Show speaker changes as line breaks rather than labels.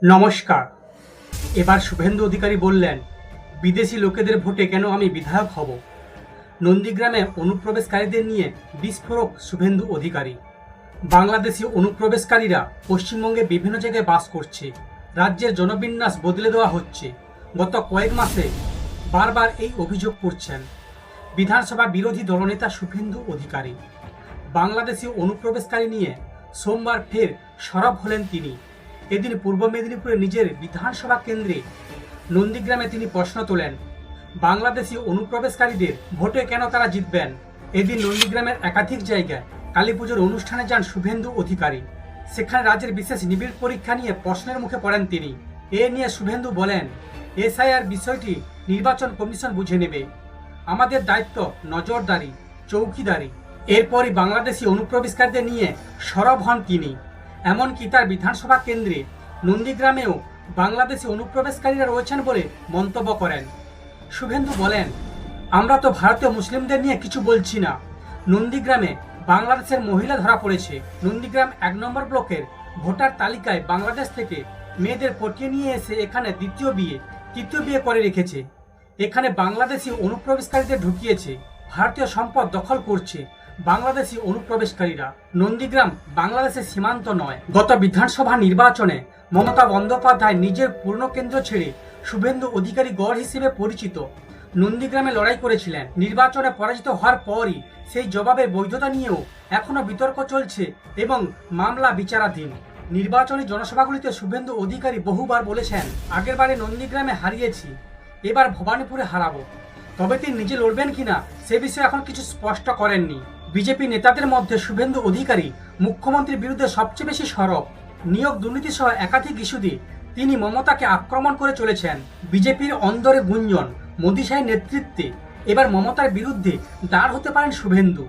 নমস্কার। এবার শুভেন্দু অধিকারী বললেন, বিদেশি লোকেদের ভোটে কেন আমি বিধায়ক হব। নন্দীগ্রামে অনুপ্রবেশকারীদের নিয়ে বিস্ফোরক শুভেন্দু অধিকারী। বাংলাদেশি অনুপ্রবেশকারীরা পশ্চিমবঙ্গে বিভিন্ন জায়গায় বাস করছে। রাজ্যের জনবিন্যাস বদলে দেওয়া হচ্ছে। গত কয়েক মাসে বারবার এই অভিযোগ করছেন বিধানসভা বিরোধী দলনেতা শুভেন্দু অধিকারী। বাংলাদেশি অনুপ্রবেশকারী নিয়ে সোমবার ফের সরব হলেন তিনি। এদিন পূর্ব মেদিনীপুরে নিজের বিধানসভা কেন্দ্রে নন্দীগ্রামে তিনি প্রশ্ন তোলেন, বাংলাদেশি অনুপ্রবেশকারীদের ভোটে কেন তারা জিতবেন। এদিন নন্দীগ্রামের একাধিক জায়গায় কালী পুজোর অনুষ্ঠানে যান শুভেন্দু অধিকারী। সেখানে রাজ্যের বিশেষ নিবিড় পরীক্ষা নিয়ে প্রশ্নের মুখে পড়েন তিনি। এ নিয়ে শুভেন্দু বলেন, এসআইআর বিষয়টি নির্বাচন কমিশন বুঝে নেবে। আমাদের দায়িত্ব নজরদারি, চৌকিদারি। এরপরই বাংলাদেশি অনুপ্রবেশকারীদের নিয়ে সরব হন তিনি। এমনকি তার বিধানসভা কেন্দ্রে নন্দীগ্রামেও বাংলাদেশি অনুপ্রবেশকারীরা রয়েছেন বলে মন্তব্য করেন। শুভেন্দু বলেন, আমরা তো ভারতীয় মুসলিমদের নিয়ে কিছু বলছি না। নন্দীগ্রামে বাংলাদেশের মহিলা ধরা পড়েছে। নন্দীগ্রাম 1 নম্বর ব্লকের ভোটার তালিকায় বাংলাদেশ থেকে মেয়েদের পটিয়ে নিয়ে এসে এখানে দ্বিতীয় বিয়ে, তৃতীয় বিয়ে করে রেখেছে। এখানে বাংলাদেশি অনুপ্রবেশকারীদের ঢুকিয়েছে। ভারতীয় সম্পদ দখল করছে বাংলাদেশি অনুপ্রবেশকারীরা। নন্দীগ্রাম বাংলাদেশের সীমান্ত নয়। গত বিধানসভা নির্বাচনে মমতা বন্দ্যোপাধ্যায় নিজের পুরনো কেন্দ্র ছেড়ে শুভেন্দু অধিকারী গড় হিসেবে পরিচিত নন্দীগ্রামে লড়াই করেছিলেন। নির্বাচনে পরাজিত হওয়ার পরই সেই জবাবের বৈধতা নিয়েও এখনো বিতর্ক চলছে এবং মামলা বিচারাধীন। নির্বাচনী জনসভাগুলিতে শুভেন্দু অধিকারী বহুবার বলেছেন, আগেরবারে নন্দীগ্রামে হারিয়েছি, এবার ভবানীপুরে হারাবো। তবে তিনি নিজে লড়বেন কিনা সে বিষয়ে এখন কিছু স্পষ্ট করেননি। বিজেপি নেতাদের মধ্যে শুভেন্দু অধিকারী মুখ্যমন্ত্রীর বিরুদ্ধে সবচেয়ে বেশি সরব। নিয়োগ দুর্নীতি সহ একাধিক ইস্যুতে তিনি মমতাকে আক্রমণ করে চলেছেন। বিজেপির অন্দরে গুঞ্জন, মোদী শাহের নেতৃত্বে এবার মমতার বিরুদ্ধে দাঁড় হতে পারেন শুভেন্দু।